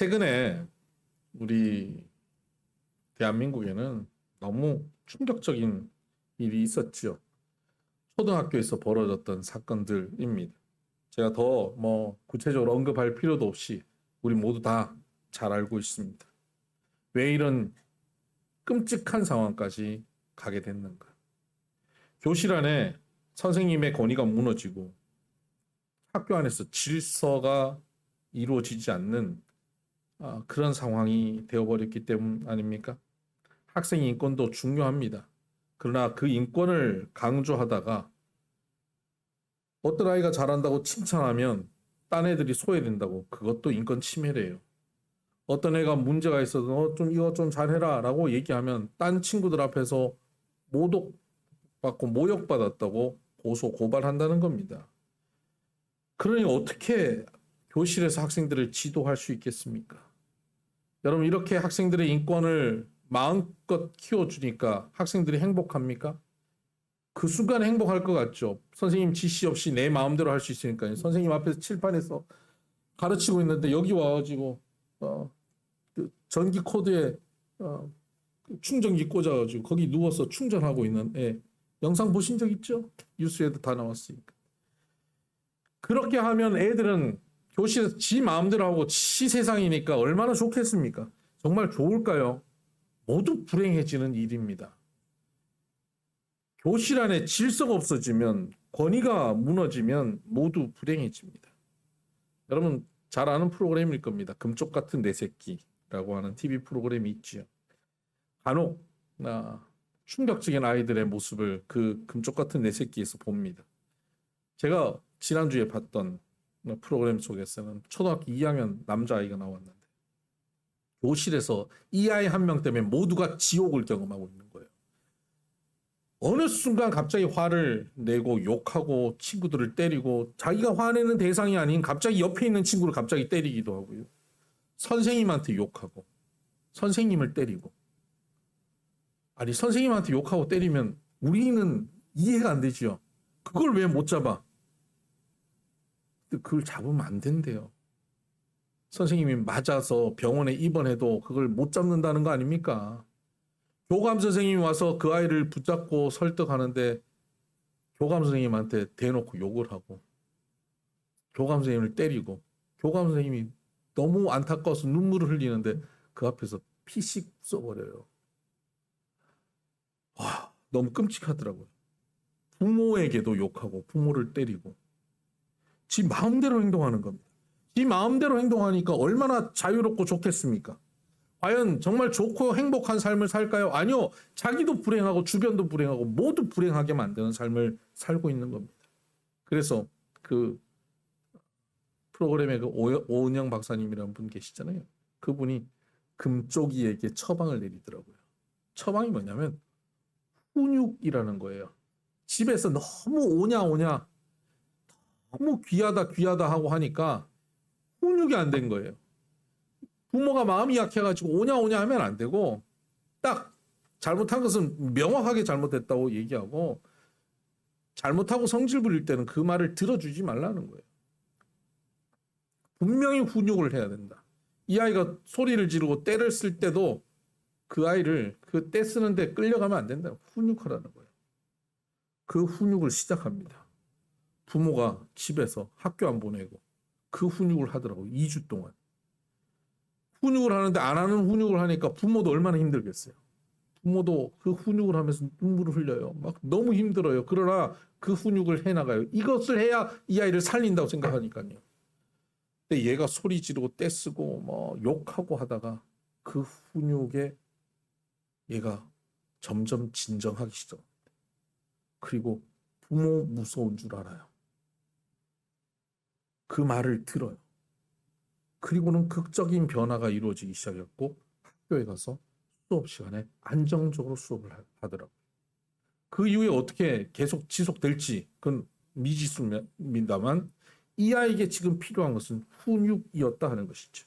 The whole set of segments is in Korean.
최근에 우리 대한민국에는 너무 충격적인 일이 있었죠. 초등학교에서 벌어졌던 사건들입니다. 제가 더 구체적으로 언급할 필요도 없이 우리 모두 다 잘 알고 있습니다. 왜 이런 끔찍한 상황까지 가게 됐는가? 교실 안에 선생님의 권위가 무너지고 학교 안에서 질서가 이루어지지 않는 그런 상황이 되어버렸기 때문 아닙니까? 학생 인권도 중요합니다. 그러나 그 인권을 강조하다가 어떤 아이가 잘한다고 칭찬하면 딴 애들이 소외된다고, 그것도 인권 침해래요. 어떤 애가 문제가 있어도 이거 좀 잘해라 라고 얘기하면 딴 친구들 앞에서 모독받고 모욕받았다고 고소 고발한다는 겁니다. 그러니 어떻게 교실에서 학생들을 지도할 수 있겠습니까? 여러분, 이렇게 학생들의 인권을 마음껏 키워주니까 학생들이 행복합니까? 그 순간에 행복할 것 같죠. 선생님 지시 없이 내 마음대로 할 수 있으니까요. 선생님 앞에서 칠판에서 가르치고 있는데 여기 와가지고 그 전기 코드에 충전기 꽂아가지고 거기 누워서 충전하고 있는 애, 영상 보신 적 있죠? 뉴스에도 다 나왔으니까. 그렇게 하면 애들은 교실에서 지 마음대로 하고 지 세상이니까 얼마나 좋겠습니까? 정말 좋을까요? 모두 불행해지는 일입니다. 교실 안에 질서가 없어지면, 권위가 무너지면 모두 불행해집니다. 여러분 잘 아는 프로그램일 겁니다. 금쪽 같은 내 새끼라고 하는 TV 프로그램이 있지요. 간혹 충격적인 아이들의 모습을 그 금쪽 같은 내 새끼에서 봅니다. 제가 지난주에 봤던 프로그램 속에서는 초등학교 2학년 남자아이가 나왔는데 교실에서 이 아이 한 명 때문에 모두가 지옥을 경험하고 있는 거예요. 어느 순간 갑자기 화를 내고 욕하고 친구들을 때리고, 자기가 화내는 대상이 아닌 갑자기 옆에 있는 친구를 갑자기 때리기도 하고요. 선생님한테 욕하고 선생님을 때리고. 아니, 선생님한테 욕하고 때리면 우리는 이해가 안 되지요. 그걸 왜 못 잡아? 그걸 잡으면 안 된대요. 선생님이 맞아서 병원에 입원해도 그걸 못 잡는다는 거 아닙니까? 교감 선생님이 와서 그 아이를 붙잡고 설득하는데 교감 선생님한테 대놓고 욕을 하고 교감 선생님을 때리고, 교감 선생님이 너무 안타까워서 눈물을 흘리는데 그 앞에서 피식 써버려요. 와, 너무 끔찍하더라고요. 부모에게도 욕하고 부모를 때리고 지 마음대로 행동하는 겁니다. 지 마음대로 행동하니까 얼마나 자유롭고 좋겠습니까? 과연 정말 좋고 행복한 삶을 살까요? 아니요. 자기도 불행하고 주변도 불행하고 모두 불행하게 만드는 삶을 살고 있는 겁니다. 그래서 그 프로그램에 그 오은영 박사님이라는 분 계시잖아요. 그분이 금쪽이에게 처방을 내리더라고요. 처방이 뭐냐면 훈육이라는 거예요. 집에서 너무 오냐 너무 귀하다 하고 하니까 훈육이 안 된 거예요. 부모가 마음이 약해가지고 오냐 하면 안 되고, 딱 잘못한 것은 명확하게 잘못했다고 얘기하고, 잘못하고 성질 부릴 때는 그 말을 들어주지 말라는 거예요. 분명히 훈육을 해야 된다. 이 아이가 소리를 지르고 때를 쓸 때도 그 아이를 그 때 쓰는데 끌려가면 안 된다. 훈육하라는 거예요. 그 훈육을 시작합니다. 부모가 집에서 학교 안 보내고 그 훈육을 하더라고요. 2주 동안. 훈육을 하는데 안 하는 훈육을 하니까 부모도 얼마나 힘들겠어요. 부모도 그 훈육을 하면서 눈물을 흘려요. 막 너무 힘들어요. 그러나 그 훈육을 해나가요. 이것을 해야 이 아이를 살린다고 생각하니까요. 근데 얘가 소리 지르고 떼쓰고 욕하고 하다가 그 훈육에 얘가 점점 진정하기 시작합니다. 그리고 부모 무서운 줄 알아요. 그 말을 들어요. 그리고는 극적인 변화가 이루어지기 시작했고 학교에 가서 수업 시간에 안정적으로 수업을 하더라고요. 그 이후에 어떻게 계속 지속될지 그건 미지수입니다만, 이 아이에게 지금 필요한 것은 훈육이었다 하는 것이죠.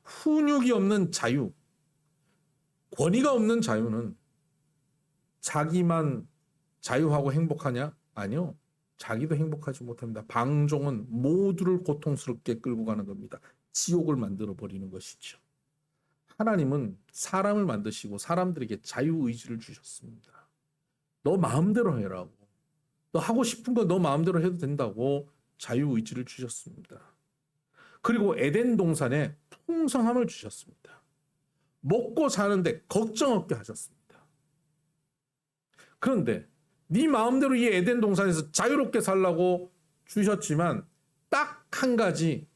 훈육이 없는 자유, 권위가 없는 자유는 자기만 자유하고 행복하냐? 아니요. 자기도 행복하지 못합니다. 방종은 모두를 고통스럽게 끌고 가는 겁니다. 지옥을 만들어 버리는 것이죠. 하나님은 사람을 만드시고 사람들에게 자유의지를 주셨습니다. 너 마음대로 해라고. 너 하고 싶은 거 너 마음대로 해도 된다고 자유의지를 주셨습니다. 그리고 에덴 동산에 풍성함을 주셨습니다. 먹고 사는데 걱정 없게 하셨습니다. 그런데 네 마음대로 이 에덴 동산에서 자유롭게 살라고 주셨지만 딱 한 가지,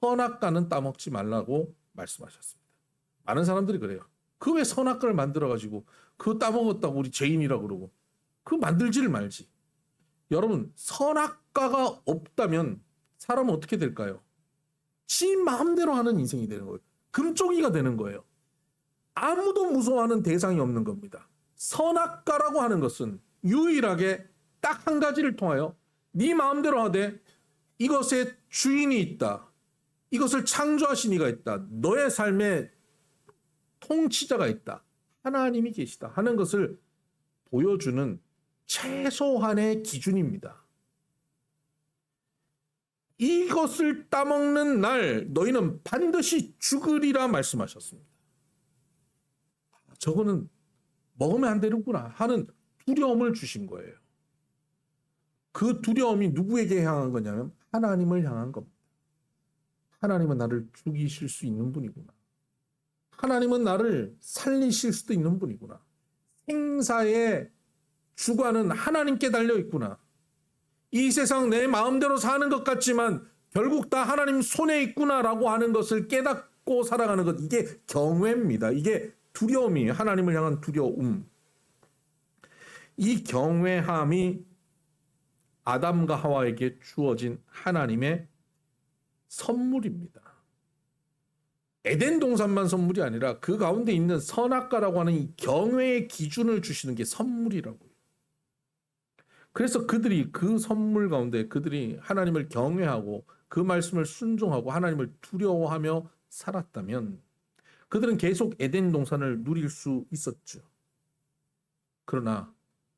선악과는 따먹지 말라고 말씀하셨습니다. 많은 사람들이 그래요. 그 왜 선악과를 만들어가지고 그거 따먹었다고 우리 죄인이라고 그러고, 그거 만들지를 말지. 여러분, 선악과가 없다면 사람은 어떻게 될까요? 지 마음대로 하는 인생이 되는 거예요. 금쪽이가 되는 거예요. 아무도 무서워하는 대상이 없는 겁니다. 선악과라고 하는 것은 유일하게 딱 한 가지를 통하여 네 마음대로 하되 이것에 주인이 있다. 이것을 창조하신 이가 있다. 너의 삶에 통치자가 있다. 하나님이 계시다 하는 것을 보여주는 최소한의 기준입니다. 이것을 따먹는 날 너희는 반드시 죽으리라 말씀하셨습니다. 저거는 먹으면 안 되는구나 하는 두려움을 주신 거예요. 그 두려움이 누구에게 향한 거냐면 하나님을 향한 겁니다. 하나님은 나를 죽이실 수 있는 분이구나. 하나님은 나를 살리실 수도 있는 분이구나. 생사의 주관은 하나님께 달려 있구나. 이 세상 내 마음대로 사는 것 같지만 결국 다 하나님 손에 있구나라고 하는 것을 깨닫고 살아가는 것, 이게 경외입니다. 이게 두려움이에요. 하나님을 향한 두려움. 이 경외함이 아담과 하와에게 주어진 하나님의 선물입니다. 에덴 동산만 선물이 아니라 그 가운데 있는 선악과라고 하는 이 경외의 기준을 주시는 게 선물이라고요. 그래서 그들이 그 선물 가운데 그들이 하나님을 경외하고 그 말씀을 순종하고 하나님을 두려워하며 살았다면 그들은 계속 에덴 동산을 누릴 수 있었죠. 그러나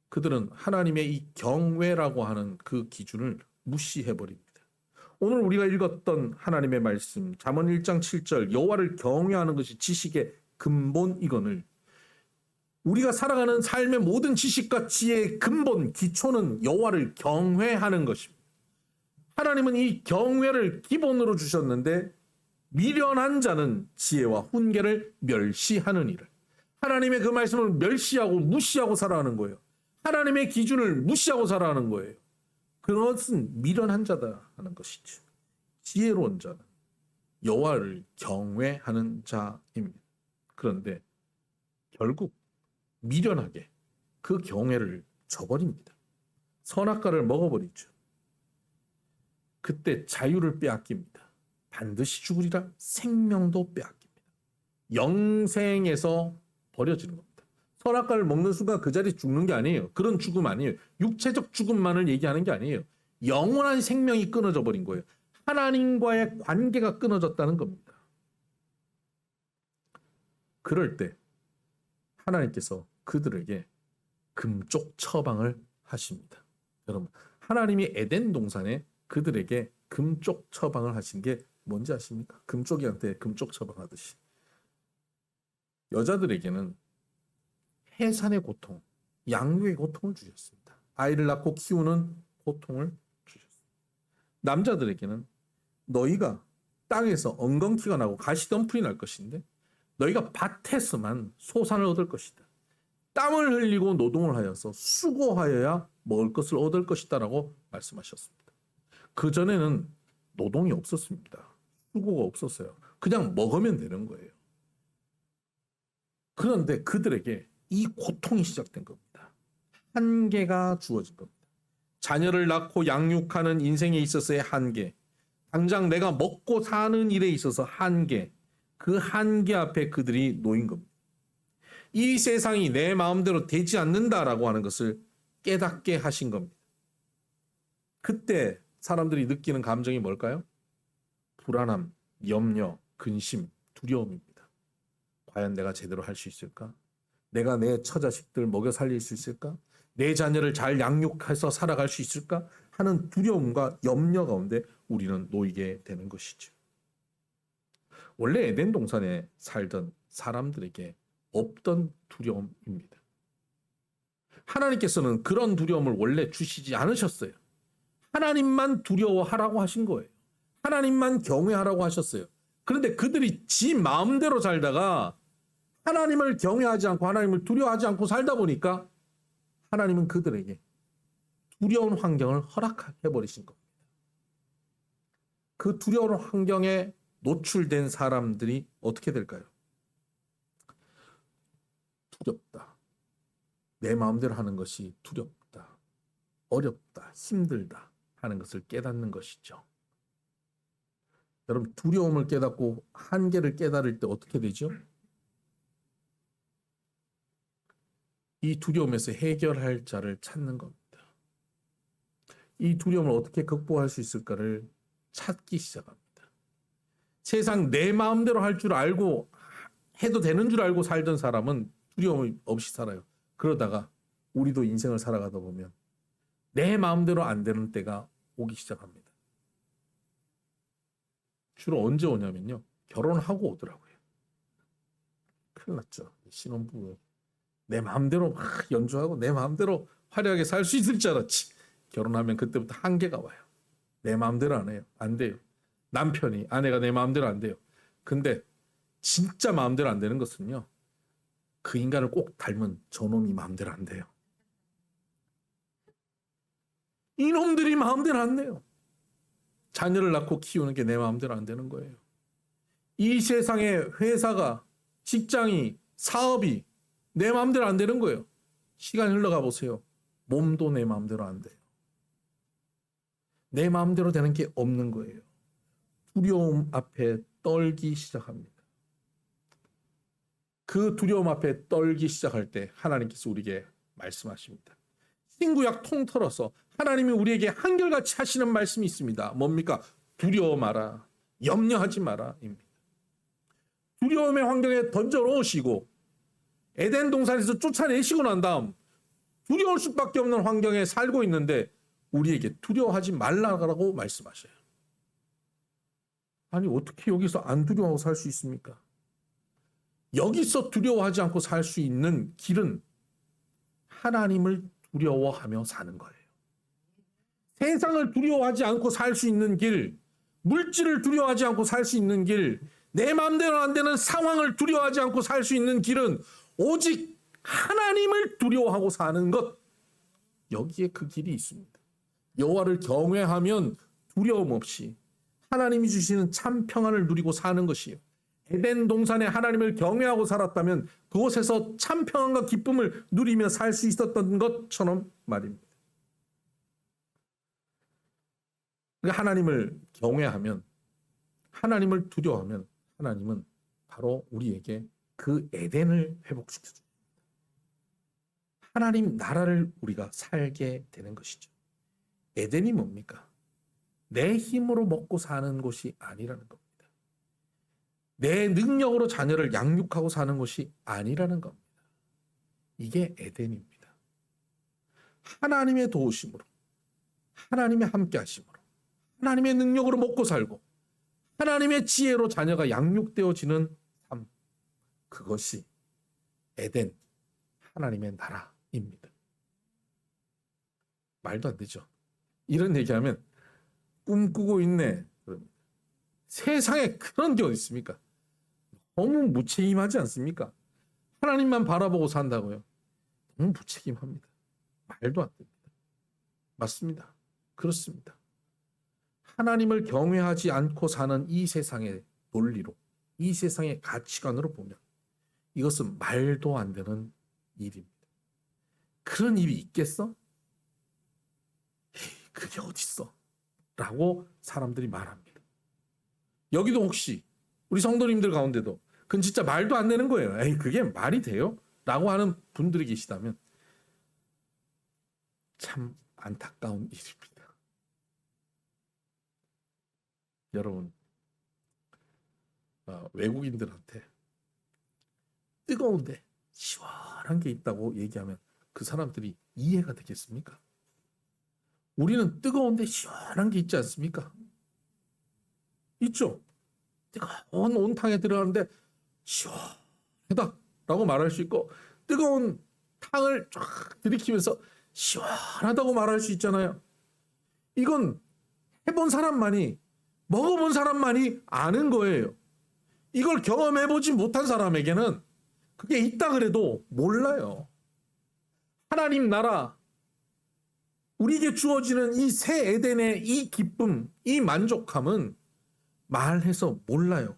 그들은 하나님의 이 경외라고 하는 그 기준을 무시해버립니다. 오늘 우리가 읽었던 하나님의 말씀 잠언 1장 7절 여호와를 경외하는 것이 지식의 근본이거늘, 우리가 살아가는 삶의 모든 지식과 지혜의 근본, 기초는 여호와를 경외하는 것입니다. 하나님은 이 경외를 기본으로 주셨는데 미련한 자는 지혜와 훈계를 멸시하느니라. 하나님의 그 말씀을 멸시하고 무시하고 살아가는 거예요. 하나님의 기준을 무시하고 살아가는 거예요. 그것은 미련한 자다 하는 것이죠. 지혜로운 자는 여호와를 경외하는 자입니다. 그런데 결국 미련하게 그 경외를 저버립니다. 선악과를 먹어버리죠. 그때 자유를 빼앗깁니다. 반드시 죽으리라 생명도 빼앗깁니다. 영생에서 버려지는 겁니다. 선악과를 먹는 순간 그 자리에 죽는 게 아니에요. 그런 죽음 아니에요. 육체적 죽음만을 얘기하는 게 아니에요. 영원한 생명이 끊어져 버린 거예요. 하나님과의 관계가 끊어졌다는 겁니다. 그럴 때 하나님께서 그들에게 금쪽 처방을 하십니다. 여러분, 하나님이 에덴 동산에 그들에게 금쪽 처방을 하신 게 뭔지 아십니까? 금쪽이한테 금쪽 처방하듯이 여자들에게는 해산의 고통, 양육의 고통을 주셨습니다. 아이를 낳고 키우는 고통을 주셨습니다. 남자들에게는 너희가 땅에서 엉겅퀴가 나고 가시덤불이 날 것인데 너희가 밭에서만 소산을 얻을 것이다. 땀을 흘리고 노동을 하여서 수고하여야 먹을 것을 얻을 것이다 라고 말씀하셨습니다. 그전에는 노동이 없었습니다. 수고가 없었어요. 그냥 먹으면 되는 거예요. 그런데 그들에게 이 고통이 시작된 겁니다. 한계가 주어진 겁니다. 자녀를 낳고 양육하는 인생에 있어서의 한계, 당장 내가 먹고 사는 일에 있어서 한계, 그 한계 앞에 그들이 놓인 겁니다. 이 세상이 내 마음대로 되지 않는다라고 하는 것을 깨닫게 하신 겁니다. 그때 사람들이 느끼는 감정이 뭘까요? 불안함, 염려, 근심, 두려움입니다. 과연 내가 제대로 할 수 있을까? 내가 내 처자식들 먹여 살릴 수 있을까? 내 자녀를 잘 양육해서 살아갈 수 있을까? 하는 두려움과 염려 가운데 우리는 놓이게 되는 것이죠. 원래 에덴 동산에 살던 사람들에게 없던 두려움입니다. 하나님께서는 그런 두려움을 원래 주시지 않으셨어요. 하나님만 두려워하라고 하신 거예요. 하나님만 경외하라고 하셨어요. 그런데 그들이 지 마음대로 살다가 하나님을 경외하지 않고 하나님을 두려워하지 않고 살다 보니까 하나님은 그들에게 두려운 환경을 허락해 버리신 겁니다. 그 두려운 환경에 노출된 사람들이 어떻게 될까요? 두렵다. 내 마음대로 하는 것이 두렵다. 어렵다. 힘들다 하는 것을 깨닫는 것이죠. 여러분, 두려움을 깨닫고 한계를 깨달을 때 어떻게 되죠? 이 두려움에서 해결할 자를 찾는 겁니다. 이 두려움을 어떻게 극복할 수 있을까를 찾기 시작합니다. 세상 내 마음대로 할 줄 알고 해도 되는 줄 알고 살던 사람은 두려움 없이 살아요. 그러다가 우리도 인생을 살아가다 보면 내 마음대로 안 되는 때가 오기 시작합니다. 주로 언제 오냐면요. 결혼하고 오더라고요. 큰일 났죠. 신혼부부. 내 마음대로 막 연주하고 내 마음대로 화려하게 살 수 있을 줄 알았지. 결혼하면 그때부터 한계가 와요. 내 마음대로 안 해요. 안 돼요. 남편이, 아내가 내 마음대로 안 돼요. 근데 진짜 마음대로 안 되는 것은요. 그 인간을 꼭 닮은 저놈이 마음대로 안 돼요. 이놈들이 마음대로 안 돼요. 자녀를 낳고 키우는 게 내 마음대로 안 되는 거예요. 이 세상에 회사가, 직장이, 사업이 내 마음대로 안 되는 거예요. 시간 흘러가 보세요. 몸도 내 마음대로 안 돼요. 내 마음대로 되는 게 없는 거예요. 두려움 앞에 떨기 시작합니다. 그 두려움 앞에 떨기 시작할 때 하나님께서 우리에게 말씀하십니다. 신구약 통틀어서 하나님이 우리에게 한결같이 하시는 말씀이 있습니다. 뭡니까? 두려워 마라. 염려하지 마라. 입니다. 두려움의 환경에 던져 놓으시고 에덴 동산에서 쫓아내시고 난 다음 두려울 수밖에 없는 환경에 살고 있는데 우리에게 두려워하지 말라고 말씀하셔요. 아니 어떻게 여기서 안 두려워하고 살 수 있습니까? 여기서 두려워하지 않고 살 수 있는 길은 하나님을 두려워하며 사는 거예요. 세상을 두려워하지 않고 살 수 있는 길, 물질을 두려워하지 않고 살 수 있는 길, 내 마음대로 안 되는 상황을 두려워하지 않고 살 수 있는 길은 오직 하나님을 두려워하고 사는 것. 여기에 그 길이 있습니다. 여호와를 경외하면 두려움 없이 하나님이 주시는 참 평안을 누리고 사는 것이에요. 에덴 동산에 하나님을 경외하고 살았다면 그곳에서 참 평안과 기쁨을 누리며 살 수 있었던 것처럼 말입니다. 그러니까 하나님을 경외하면, 하나님을 두려워하면 하나님은 바로 우리에게 그 에덴을 회복시켜줍니다. 하나님 나라를 우리가 살게 되는 것이죠. 에덴이 뭡니까? 내 힘으로 먹고 사는 곳이 아니라는 겁니다. 내 능력으로 자녀를 양육하고 사는 것이 아니라는 겁니다. 이게 에덴입니다. 하나님의 도우심으로, 하나님의 함께 하심으로, 하나님의 능력으로 먹고 살고 하나님의 지혜로 자녀가 양육되어지는 삶, 그것이 에덴, 하나님의 나라입니다. 말도 안 되죠. 이런 얘기하면 꿈꾸고 있네. 세상에 그런 게 어디 있습니까? 너무 무책임하지 않습니까? 하나님만 바라보고 산다고요. 너무 무책임합니다. 말도 안 됩니다. 맞습니다. 그렇습니다. 하나님을 경외하지 않고 사는 이 세상의 논리로, 이 세상의 가치관으로 보면 이것은 말도 안 되는 일입니다. 그런 일이 있겠어? 에이, 그게 어딨어? 라고 사람들이 말합니다. 여기도 혹시 우리 성도님들 가운데도 그건 진짜 말도 안 되는 거예요. 에이, 그게 말이 돼요? 라고 하는 분들이 계시다면 참 안타까운 일입니다. 여러분, 외국인들한테 뜨거운데 시원한 게 있다고 얘기하면 그 사람들이 이해가 되겠습니까? 우리는 뜨거운데 시원한 게 있지 않습니까? 있죠? 뜨거운 온탕에 들어가는데 시원하다라고 말할 수 있고, 뜨거운 탕을 쫙 들이키면서 시원하다고 말할 수 있잖아요. 이건 해본 사람만이, 먹어본 사람만이 아는 거예요. 이걸 경험해보지 못한 사람에게는 그게 있다 그래도 몰라요. 하나님 나라, 우리에게 주어지는 이 새 에덴의 이 기쁨, 이 만족함은 말해서 몰라요.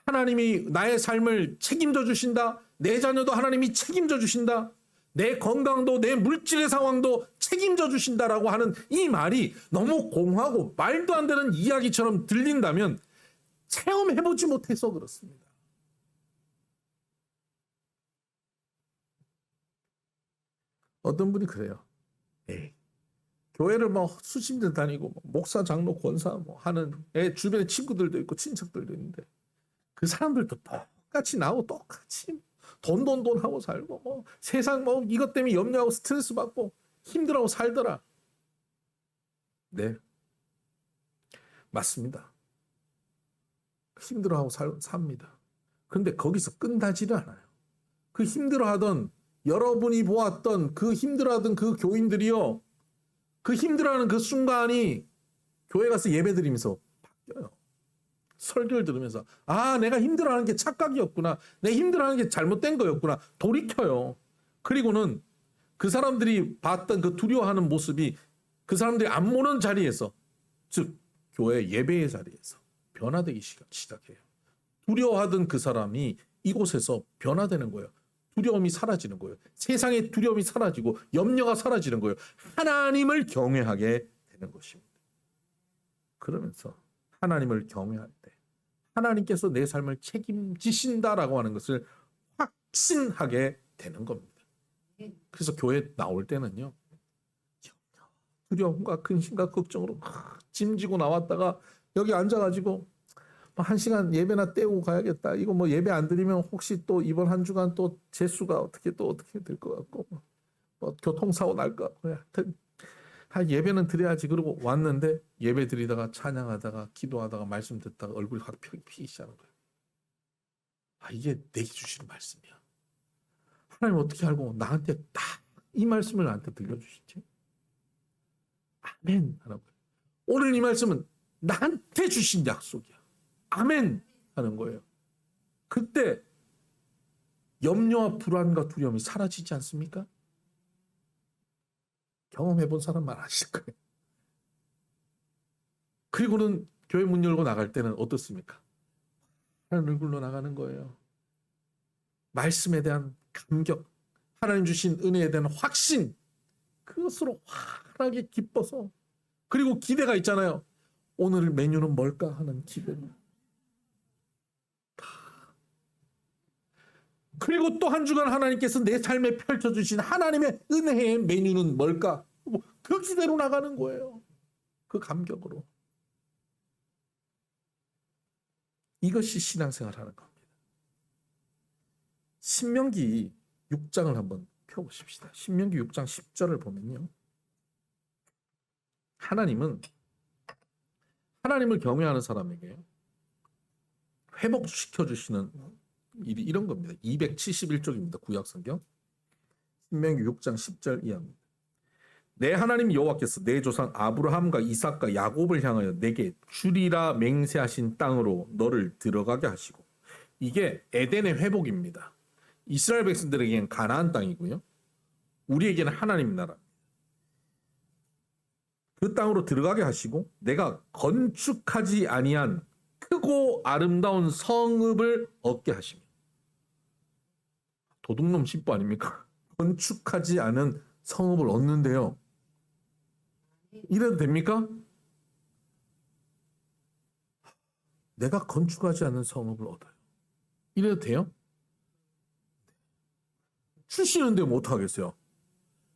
하나님이 나의 삶을 책임져 주신다. 내 자녀도 하나님이 책임져 주신다. 내 건강도 내 물질의 상황도 책임져 주신다라고 하는 이 말이 너무 공하고 말도 안 되는 이야기처럼 들린다면 체험해보지 못해서 그렇습니다. 어떤 분이 그래요. 에이, 교회를 뭐 수십 년 다니고 목사, 장로, 권사 뭐 하는 주변에 친구들도 있고 친척들도 있는데 그 사람들도 똑같이 나하고 똑같이 돈 하고 살고 뭐 세상 뭐 이것 때문에 염려하고 스트레스 받고 힘들어하고 살더라. 네, 맞습니다. 힘들어하고 삽니다. 그런데 거기서 끝나지를 않아요. 그 힘들어하던, 여러분이 보았던 그 힘들어하던 그 교인들이요, 그 힘들어하는 그 순간이 교회 가서 예배 드리면서 바뀌어요. 설교를 들으면서 아, 내가 힘들어하는 게 착각이었구나, 내 힘들어하는 게 잘못된 거였구나 돌이켜요. 그리고는 그 사람들이 봤던 그 두려워하는 모습이 그 사람들이 안 모는 자리에서, 즉 교회 예배의 자리에서 변화되기 시작해요. 두려워하던 그 사람이 이곳에서 변화되는 거예요. 두려움이 사라지는 거예요. 세상의 두려움이 사라지고 염려가 사라지는 거예요. 하나님을 경외하게 되는 것입니다. 그러면서 하나님을 경외할 때 하나님께서 내 삶을 책임지신다라고 하는 것을 확신하게 되는 겁니다. 그래서 교회 나올 때는요, 두려움과 근심과 걱정으로 짐지고 나왔다가 여기 앉아가지고 1시간 예배나 때우고 가야겠다. 이거 뭐 예배 안 드리면 혹시 또 이번 한 주간 또 재수가 어떻게 될 것 같고 뭐 교통사고 날 것 같고, 예배는 드려야지. 그러고 왔는데 예배 드리다가 찬양하다가 기도하다가 말씀 듣다가 얼굴이 확 피기 시작하는 거예요. 이게 내게 주시는 말씀이야. 하나님 어떻게 알고 나한테 딱 이 말씀을 나한테 들려주시지? 아멘 하는 거예요. 오늘 이 말씀은 나한테 주신 약속이야. 아멘 하는 거예요. 그때 염려와 불안과 두려움이 사라지지 않습니까? 경험해본 사람만 아실 거예요. 그리고는 교회 문 열고 나갈 때는 어떻습니까? 하나님 얼굴로 나가는 거예요. 말씀에 대한 감격, 하나님 주신 은혜에 대한 확신, 그것으로 환하게 기뻐서, 그리고 기대가 있잖아요. 오늘 메뉴는 뭘까 하는 기대. 그리고 또 한 주간 하나님께서 내 삶에 펼쳐주신 하나님의 은혜의 메뉴는 뭘까? 그 기대로 나가는 거예요. 그 감격으로. 이것이 신앙생활 하는 겁니다. 신명기 6장을 한번 펴보십시다. 신명기 6장 10절을 보면요, 하나님은 하나님을 경외하는 사람에게 회복시켜 주시는 일이 이런 겁니다. 271쪽입니다. 구약성경 신명기 6장 10절 이하입니다. 내 하나님 여호와께서 내 조상 아브라함과 이삭과 야곱을 향하여 내게 주리라 맹세하신 땅으로 너를 들어가게 하시고, 이게 에덴의 회복입니다. 이스라엘 백성들에게는 가나안 땅이고요, 우리에게는 하나님 나라. 그 땅으로 들어가게 하시고 내가 건축하지 아니한 크고 아름다운 성읍을 얻게 하시며. 도둑놈 신부 아닙니까? 건축하지 않은 성읍을 얻는데요, 이래도 됩니까? 내가 건축하지 않은 성읍을 얻어요. 이래도 돼요? 주시는데 못하겠어요.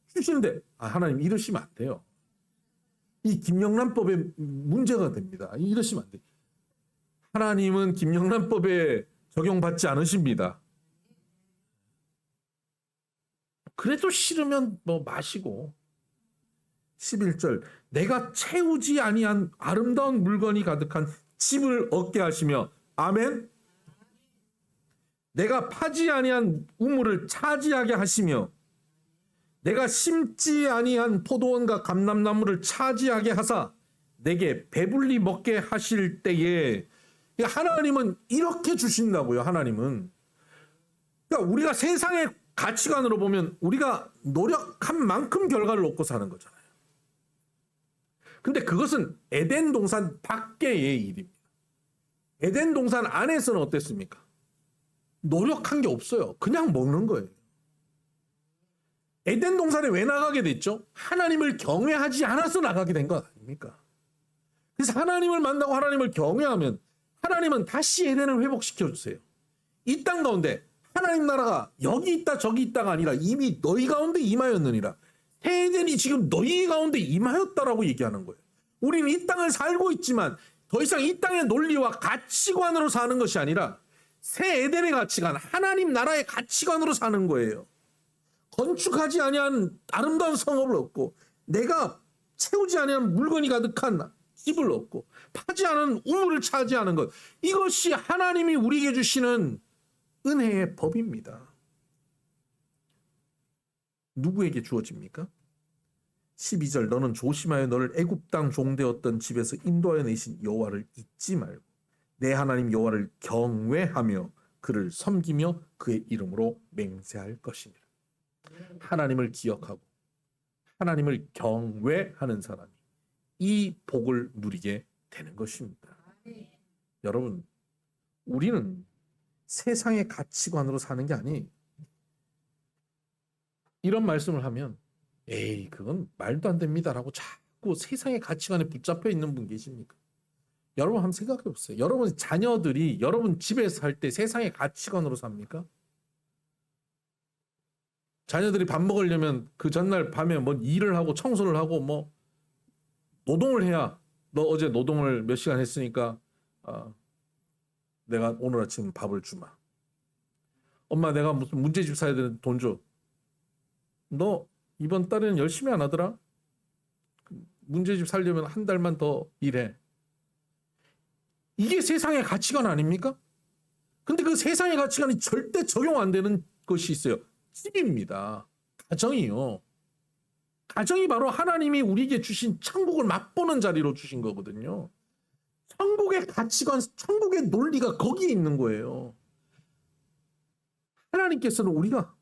주시는데 하나님 이러시면 안 돼요. 이 김영란법에 문제가 됩니다. 이러시면 안 돼요. 하나님은 김영란법에 적용받지 않으십니다. 그래도 싫으면 뭐 마시고. 11절 내가 채우지 아니한 아름다운 물건이 가득한 집을 얻게 하시며 아멘. 내가 파지 아니한 우물을 차지하게 하시며 내가 심지 아니한 포도원과 감람나무를 차지하게 하사 내게 배불리 먹게 하실 때에 하나님은 이렇게 주신다고요. 하나님은. 그러니까 우리가 세상의 가치관으로 보면 우리가 노력한 만큼 결과를 얻고 사는 거잖아요. 근데 그것은 에덴 동산 밖의 일입니다. 에덴 동산 안에서는 어땠습니까? 노력한 게 없어요. 그냥 먹는 거예요. 에덴 동산에 왜 나가게 됐죠? 하나님을 경외하지 않아서 나가게 된 거 아닙니까? 그래서 하나님을 만나고 하나님을 경외하면 하나님은 다시 에덴을 회복시켜 주세요. 이 땅 가운데 하나님 나라가 여기 있다 저기 있다가 아니라 이미 너희 가운데 임하였느니라. 새 에덴이 지금 너희 가운데 임하였다라고 얘기하는 거예요. 우리는 이 땅을 살고 있지만 더 이상 이 땅의 논리와 가치관으로 사는 것이 아니라 새 에덴의 가치관, 하나님 나라의 가치관으로 사는 거예요. 건축하지 아니한 아름다운 성읍을 얻고 내가 채우지 아니한 물건이 가득한 집을 얻고 파지 않은 우물을 차지하는 것, 이것이 하나님이 우리에게 주시는 은혜의 법입니다. 누구에게 주어집니까? 12절 너는 조심하여 너를 애굽 땅 종되었던 집에서 인도하여 내신 여호와를 잊지 말고 내 하나님 여호와를 경외하며 그를 섬기며 그의 이름으로 맹세할 것이니라. 하나님을 기억하고 하나님을 경외하는 사람이 이 복을 누리게 되는 것입니다. 여러분, 우리는 세상의 가치관으로 사는 게 아니, 이런 말씀을 하면 에이 그건 말도 안 됩니다라고 자꾸 세상의 가치관에 붙잡혀 있는 분 계십니까? 여러분 한번 생각해 보세요. 여러분 자녀들이 여러분 집에서 살 때 세상의 가치관으로 삽니까? 자녀들이 밥 먹으려면 그 전날 밤에 뭐 일을 하고 청소를 하고 뭐 노동을 해야 너 어제 노동을 몇 시간 했으니까 내가 오늘 아침 밥을 주마. 엄마 내가 무슨 문제집 사야 되는데 돈 줘. 너 이번 달에는 열심히 안 하더라? 문제집 살려면 한 달만 더 일해. 이게 세상의 가치관 아닙니까? 근데 그 세상의 가치관이 절대 적용 안 되는 것이 있어요. 집입니다. 가정이요. 가정이 바로 하나님이 우리에게 주신 천국을 맛보는 자리로 주신 거거든요. 천국의 가치관, 천국의 논리가 거기에 있는 거예요. 하나님께서는 우리가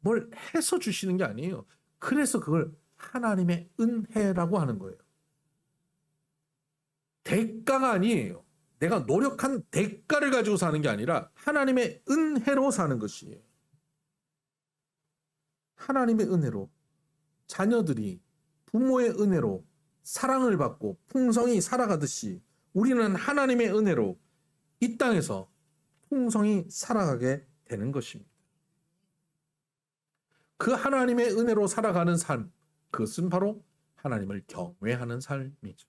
뭘 해서 주시는 게 아니에요. 그래서 그걸 하나님의 은혜라고 하는 거예요. 대가가 아니에요. 내가 노력한 대가를 가지고 사는 게 아니라 하나님의 은혜로 사는 것이에요. 하나님의 은혜로 자녀들이 부모의 은혜로 사랑을 받고 풍성히 살아가듯이 우리는 하나님의 은혜로 이 땅에서 풍성히 살아가게 되는 것입니다. 그 하나님의 은혜로 살아가는 삶, 그것은 바로 하나님을 경외하는 삶이죠.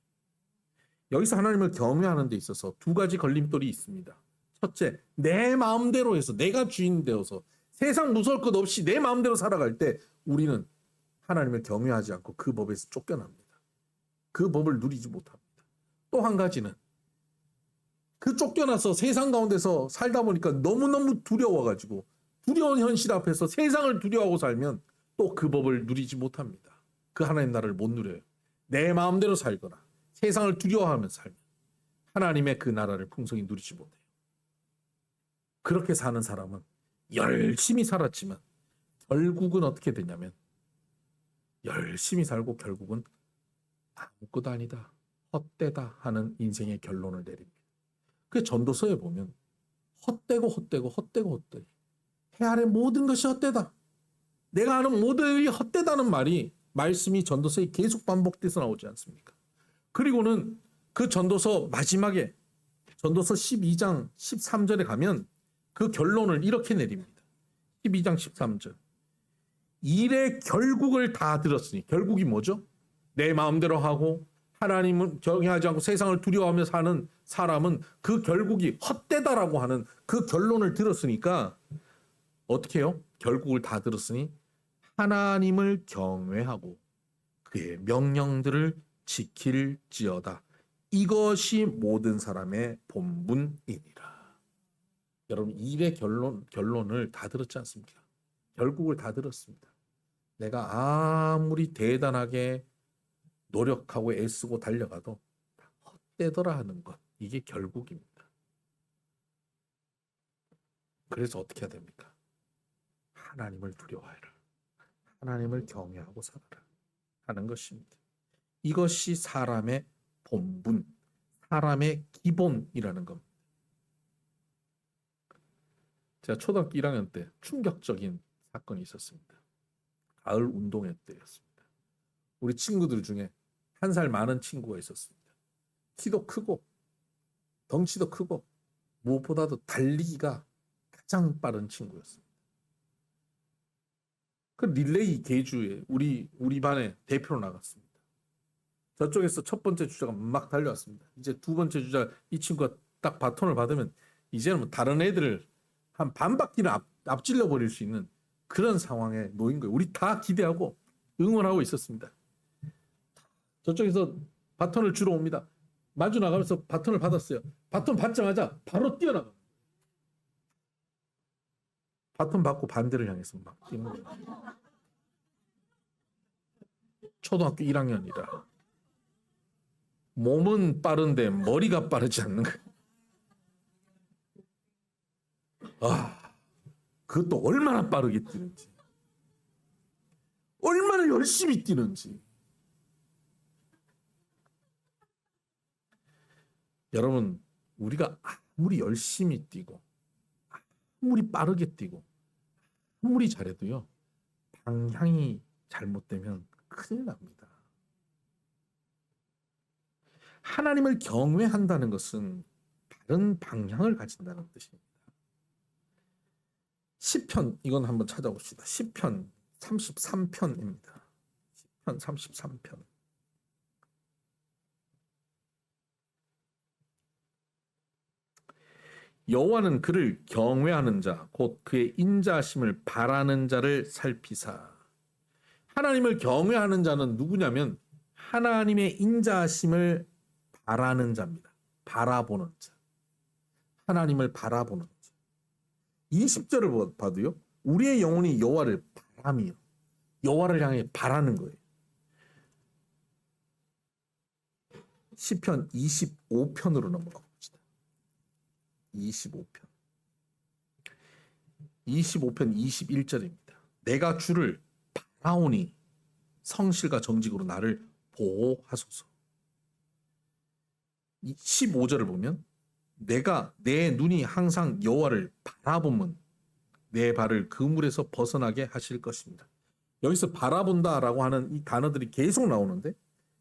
여기서 하나님을 경외하는 데 있어서 두 가지 걸림돌이 있습니다. 첫째, 내 마음대로 해서 내가 주인 되어서 세상 무서울 것 없이 내 마음대로 살아갈 때 우리는 하나님을 경외하지 않고 그 법에서 쫓겨납니다. 그 법을 누리지 못합니다. 또 한 가지는 그 쫓겨나서 세상 가운데서 살다 보니까 너무너무 두려워가지고 두려운 현실 앞에서 세상을 두려워하고 살면 또 그 법을 누리지 못합니다. 그 하나님 나라를 못 누려요. 내 마음대로 살거나 세상을 두려워하며 살면 하나님의 그 나라를 풍성히 누리지 못해요. 그렇게 사는 사람은 열심히 살았지만 결국은 어떻게 되냐면 열심히 살고 결국은 아무것도 아니다, 헛되다 하는 인생의 결론을 내립니다. 그 전도서에 보면 헛되고 헛되고 헛되고 헛되고 해 아래 모든 것이 헛되다, 내가 하는 모든 일이 헛되다는 말씀이 전도서에 계속 반복돼서 나오지 않습니까? 그리고는 그 전도서 마지막에 전도서 12장 13절에 가면 그 결론을 이렇게 내립니다. 12장 13절. 일의 결국을 다 들었으니, 결국이 뭐죠? 내 마음대로 하고 하나님을 경외하지 않고 세상을 두려워하며 사는 사람은 그 결국이 헛되다라고 하는 그 결론을 들었으니까 어떻게 해요? 결국을 다 들었으니 하나님을 경외하고 그의 명령들을 지킬지어다. 이것이 모든 사람의 본분이니라. 여러분 일의 결론을 다 들었지 않습니까? 결국을 다 들었습니다. 내가 아무리 대단하게 노력하고 애쓰고 달려가도 헛되더라 하는 것, 이게 결국입니다. 그래서 어떻게 해야 됩니까? 하나님을 두려워하라. 하나님을 경외하고 살아라 하는 것입니다. 이것이 사람의 본분, 사람의 기본이라는 겁니다. 제가 초등학교 1학년 때 충격적인 사건이 있었습니다. 가을 운동회 때였습니다. 우리 친구들 중에 한 살 많은 친구가 있었습니다. 키도 크고 덩치도 크고 무엇보다도 달리기가 가장 빠른 친구였습니다. 그 릴레이 계주에 우리 반에 대표로 나갔습니다. 저쪽에서 첫 번째 주자가 막 달려왔습니다. 이제 두 번째 주자 이 친구가 딱 바톤을 받으면 이제는 뭐 다른 애들을 한 반 바퀴를 앞질러 버릴 수 있는 그런 상황에 놓인 거예요. 우리 다 기대하고 응원하고 있었습니다. 저쪽에서 바톤을 주러 옵니다. 마주 나가면서 바톤을 받았어요. 바톤 받자마자 바로 뛰어나가. 바톤 받고 반대를 향해서 막 뛰는 거예요. 초등학교 1학년이라. 몸은 빠른데 머리가 빠르지 않는 거예요. 그것도 얼마나 빠르게 뛰는지, 얼마나 열심히 뛰는지. 여러분, 우리가 아무리 열심히 뛰고 아무리 빠르게 뛰고 아무리 잘해도요, 방향이 잘못되면 큰일 납니다. 하나님을 경외한다는 것은 바른 방향을 가진다는 뜻입니다. 시편, 이건 한번 찾아봅시다. 시편 33편입니다. 시편 33편. 여호와는 그를 경외하는 자, 곧 그의 인자하심을 바라는 자를 살피사. 하나님을 경외하는 자는 누구냐면 하나님의 인자하심을 바라는 자입니다. 바라보는 자. 하나님을 바라보는 자. 20절을 봐도요, 우리의 영혼이 여호와를 바라며 여호와를 향해 바라는 거예요. 시편 25편으로 넘어가 봅시다. 25편 21절입니다. 내가 주를 바라오니 성실과 정직으로 나를 보호하소서. 15절을 보면 내가 내 눈이 항상 여호와를 바라보면 내 발을 그물에서 벗어나게 하실 것입니다. 여기서 바라본다라고 하는 이 단어들이 계속 나오는데,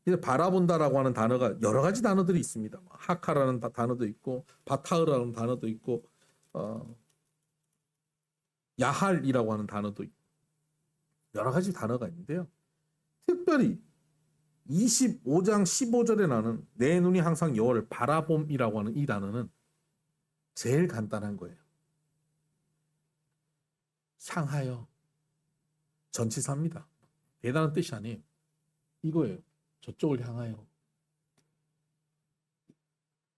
이제 바라본다라고 하는 단어가 여러 가지 단어들이 있습니다. 하카라는 단어도 있고 바타흐라는 단어도 있고 야할이라고 하는 단어도 있고 여러 가지 단어가 있는데요. 특별히 25장 15절에 나오는 내 눈이 항상 여호와를 바라봄이라고 하는 이 단어는 제일 간단한 거예요. 향하여, 전치사입니다. 대단한 뜻이 아니에요. 이거예요. 저쪽을 향하여.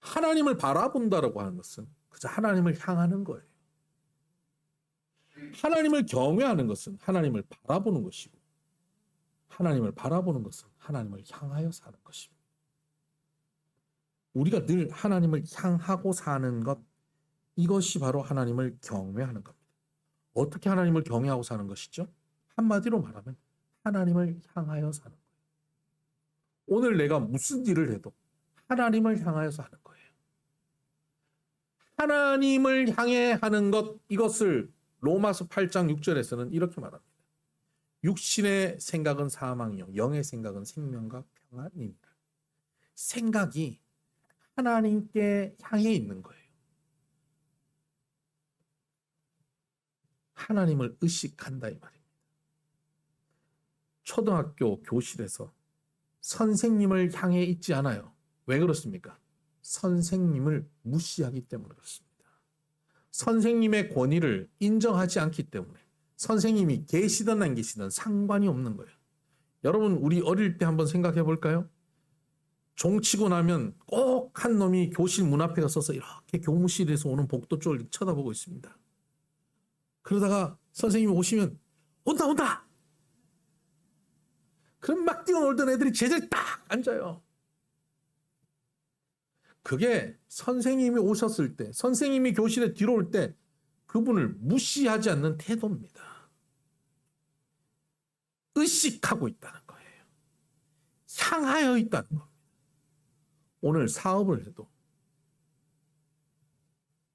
하나님을 바라본다라고 하는 것은 그저 하나님을 향하는 거예요. 하나님을 경외하는 것은 하나님을 바라보는 것이고, 하나님을 바라보는 것은 하나님을 향하여 사는 것입니다. 우리가 늘 하나님을 향하고 사는 것, 이것이 바로 하나님을 경외하는 겁니다. 어떻게 하나님을 경외하고 사는 것이죠? 한마디로 말하면 하나님을 향하여 사는 거예요. 오늘 내가 무슨 일을 해도 하나님을 향하여서 하는 거예요. 하나님을 향해 하는 것, 이것을 로마서 8장 6절에서는 이렇게 말합니다. 육신의 생각은 사망이요 영의 생각은 생명과 평안입니다. 생각이 하나님께 향해 있는 거예요. 하나님을 의식한다 이 말입니다. 초등학교 교실에서 선생님을 향해 있지 않아요. 왜 그렇습니까? 선생님을 무시하기 때문에 그렇습니다. 선생님의 권위를 인정하지 않기 때문에, 선생님이 계시든 안 계시든 상관이 없는 거예요. 여러분, 우리 어릴 때 한번 생각해 볼까요? 종치고 나면 꼭 한 놈이 교실 문 앞에 가서서 이렇게 교무실에서 오는 복도 쪽을 쳐다보고 있습니다. 그러다가 선생님이 오시면 온다 온다. 그럼 막 뛰어놀던 애들이 제자리에 딱 앉아요. 그게 선생님이 오셨을 때, 선생님이 교실에 들어올 때 그분을 무시하지 않는 태도입니다. 의식하고 있다는 거예요. 향하여 있다는 겁니다. 오늘 사업을 해도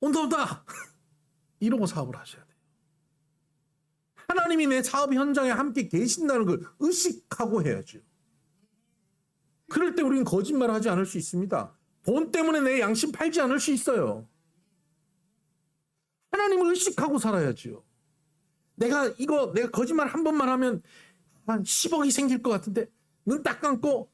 온다 온다 이러고 사업을 하셔야 돼요. 하나님이 내 사업 현장에 함께 계신다는 걸 의식하고 해야죠. 그럴 때 우리는 거짓말을 하지 않을 수 있습니다. 돈 때문에 내 양심 팔지 않을 수 있어요. 하나님을 의식하고 살아야죠. 내가 거짓말 한 번만 하면 한 10억이 생길 것 같은데 눈 딱 감고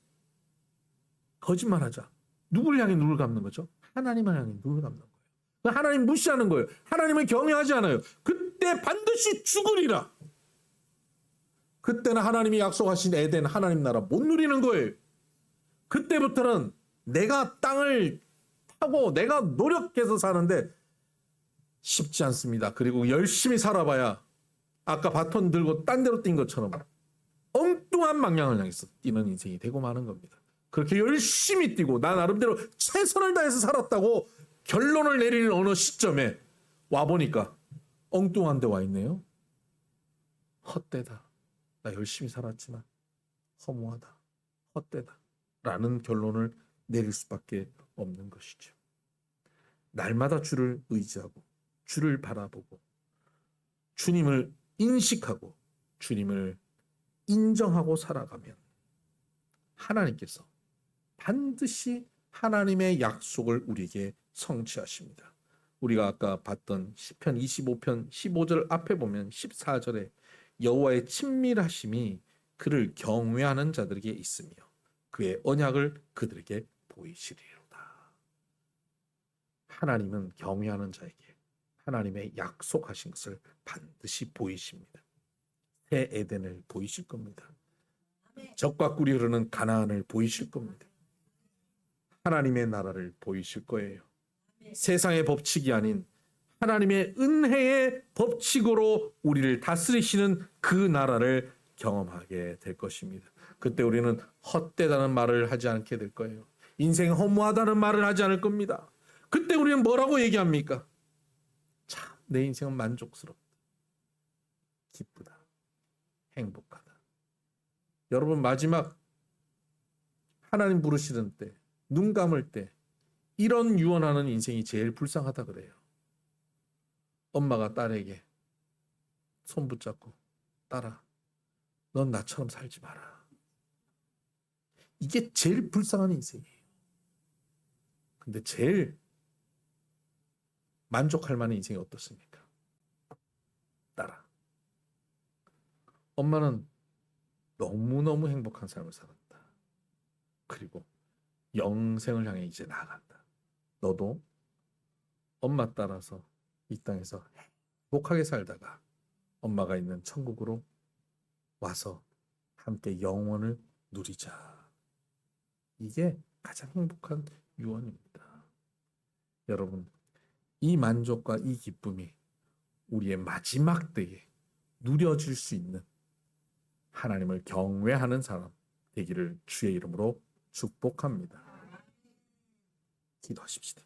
거짓말하자. 누구를 향해 눈을 감는 거죠? 하나님을 향해 눈을 감는 거예요. 하나님 무시하는 거예요. 하나님을 경외하지 않아요. 그때 반드시 죽으리라. 그때는 하나님이 약속하신 에덴 하나님 나라 못 누리는 거예요. 그때부터는 내가 땅을 타고 내가 노력해서 사는데 쉽지 않습니다. 그리고 열심히 살아봐야 아까 바톤 들고 딴 데로 뛴 것처럼 엉뚱한 방향을 향해서 뛰는 인생이 되고 마는 겁니다. 그렇게 열심히 뛰고 나 나름대로 최선을 다해서 살았다고 결론을 내리는 어느 시점에 와보니까 엉뚱한 데 와 있네요. 헛되다. 나 열심히 살았지만 허무하다. 헛되다. 라는 결론을 내릴 수밖에 없는 것이죠. 날마다 주를 의지하고 주를 바라보고 주님을 인식하고 주님을 인정하고 살아가면 하나님께서 반드시 하나님의 약속을 우리에게 성취하십니다. 우리가 아까 봤던 시편 25편 15절 앞에 보면 14절에 여호와의 친밀하심이 그를 경외하는 자들에게 있으며 그의 언약을 그들에게 보이시리로다. 하나님은 경외하는 자에게 하나님의 약속하신 것을 반드시 보이십니다. 새 에덴을 보이실 겁니다. 적과 꿀이 흐르는 가나안을 보이실 겁니다. 하나님의 나라를 보이실 거예요. 세상의 법칙이 아닌 하나님의 은혜의 법칙으로 우리를 다스리시는 그 나라를 경험하게 될 것입니다. 그때 우리는 헛되다는 말을 하지 않게 될 거예요. 인생 허무하다는 말을 하지 않을 겁니다. 그때 우리는 뭐라고 얘기합니까? 참, 내 인생은 만족스럽다. 기쁘다. 행복하다. 여러분 마지막 하나님 부르시는 때, 눈 감을 때 이런 유언하는 인생이 제일 불쌍하다 그래요. 엄마가 딸에게 손 붙잡고 딸아, 넌 나처럼 살지 마라. 이게 제일 불쌍한 인생이에요. 근데 제일 만족할 만한 인생이 어떻습니까? 딸아, 엄마는 너무너무 행복한 삶을 살았다. 그리고 영생을 향해 이제 나아간다. 너도 엄마 따라서 이 땅에서 행복하게 살다가 엄마가 있는 천국으로 와서 함께 영원을 누리자. 이게 가장 행복한 유언입니다. 여러분, 이 만족과 이 기쁨이 우리의 마지막 때에 누려질 수 있는 하나님을 경외하는 사람 되기를 주의 이름으로 축복합니다. 기도하십시다.